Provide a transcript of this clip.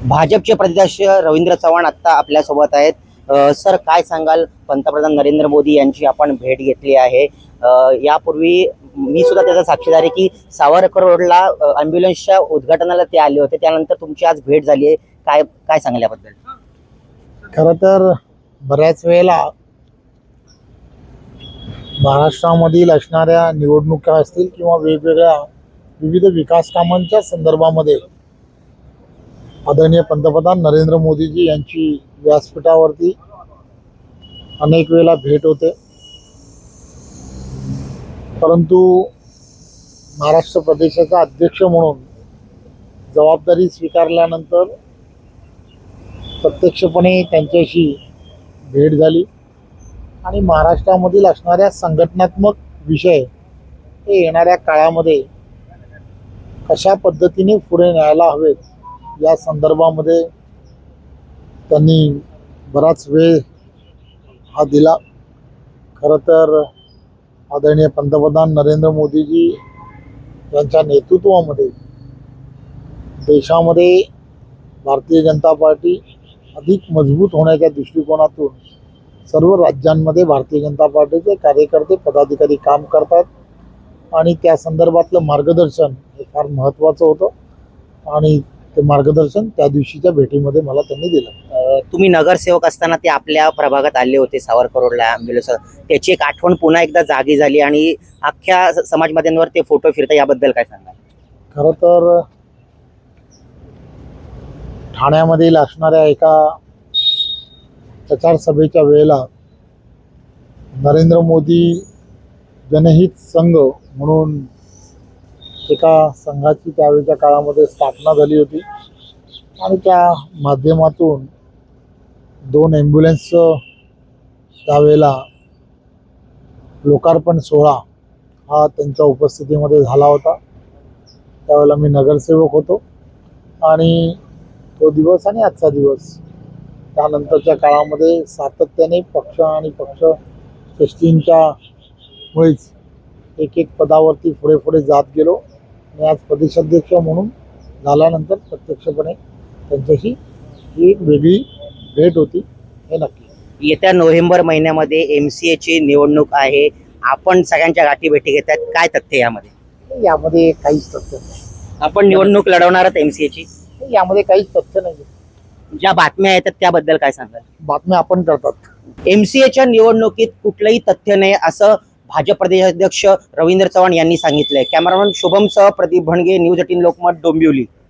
भाजपचे प्रदेशाध्यक्ष रवींद्र चव्हाण आता आपल्यासोबत आहेत। सर, काय सांगाल? पंतप्रधान नरेंद्र मोदी यांची आपण भेट घेतली आहे। यापूर्वी मी सुद्धा त्याचा साक्षीदार आहे की सावरकर रोडला ॲम्ब्युलन्सच्या उद्घाटनाला ते आले होते, त्यानंतर तुमची आज भेट झाली आहे। काय काय सांगाल याबद्दल? खरं तर बऱ्याच वेळेला महाराष्ट्रामधील असणाऱ्या निवडणुका असतील किंवा वेगवेगळ्या विविध विकास कामांच्या संदर्भामध्ये आदरणीय पंतप्रधान नरेंद्र मोदीजी यांची व्यासपीठावरती अनेक वेळेला भेट होते, परंतु महाराष्ट्र प्रदेशाचा अध्यक्ष म्हणून जबाबदारी स्वीकारल्यानंतर प्रत्यक्षपणे त्यांच्याशी भेट झाली आणि महाराष्ट्रामधील असणाऱ्या संघटनात्मक विषय हे येणाऱ्या काळामध्ये कशा पद्धतीने पुढे न्यायला हवेत या संदर्भामध्ये त्यांनी बराच वेळ हा दिला। खरं तर आदरणीय पंतप्रधान नरेंद्र मोदीजी यांच्या नेतृत्वामध्ये देशामध्ये भारतीय जनता पार्टी अधिक मजबूत होण्याच्या दृष्टिकोनातून सर्व राज्यांमध्ये भारतीय जनता पार्टीचे कार्यकर्ते पदाधिकारी काम करतात आणि त्या संदर्भातलं मार्गदर्शन हे फार महत्त्वाचं होतं आणि ते मार्गदर्शन त्या दिवशीच्या भेटीमध्ये मला त्यांनी दिलं। तुम्ही नगरसेवक असताना ते आपल्या प्रभागात आले होते सावरकर रोडला ॲम्ब्युलन्स, त्याची एक आठवण पुन्हा एकदा जागी झाली आणि अख्ख्या समाज माध्यमांवर ते फोटो फिरतात, याबद्दल काय सांगाल? खरं तर ठाण्यामधील असणाऱ्या एका प्रचार सभेच्या वेळेला नरेंद्र मोदी जनहित संघ म्हणून एका संघाची त्यावेळेच्या काळामध्ये स्थापना झाली होती आणि त्या माध्यमातून 2 ॲम्ब्युलन्सचं त्यावेळेला लोकार्पण सोहळा हा त्यांच्या उपस्थितीमध्ये झाला होता। त्यावेळेला मी नगरसेवक होतो आणि तो दिवस आणि आजचा दिवस त्यानंतरच्या काळामध्ये सातत्याने पक्ष आणि पक्षश्रेष्ठींच्या मुळेच एक पदावरती पुढे जात गेलो आणि आज प्रदेशाध्यक्ष म्हणून झाल्यानंतर प्रत्यक्षपणे त्यांच्याशी ही एक वेगळी भेट होती, हे नक्की। येत्या नोव्हेंबर महिन्यामध्ये MCAची निवडणूक आहे, आपण सगळ्यांच्या गाठी भेटी घेतात, काय तथ्य यामध्ये? यामध्ये काहीच तथ्य नाही। आपण निवडणूक लढवणार आहात MCAची? यामध्ये काहीच तथ्य नाही। ज्या बातम्या येतात त्याबद्दल काय सांगाल? बातम्या आपण करतात। MCAच्या निवडणुकीत कुठलंही तथ्य नाही असं भाजप प्रदेशाध्यक्ष रवींद्र चव्हाण यांनी सांगितलंय। कॅमेरामॅन शुभमसह प्रदीप भणगे, न्यूज 18 लोकमत, डोंबिवली।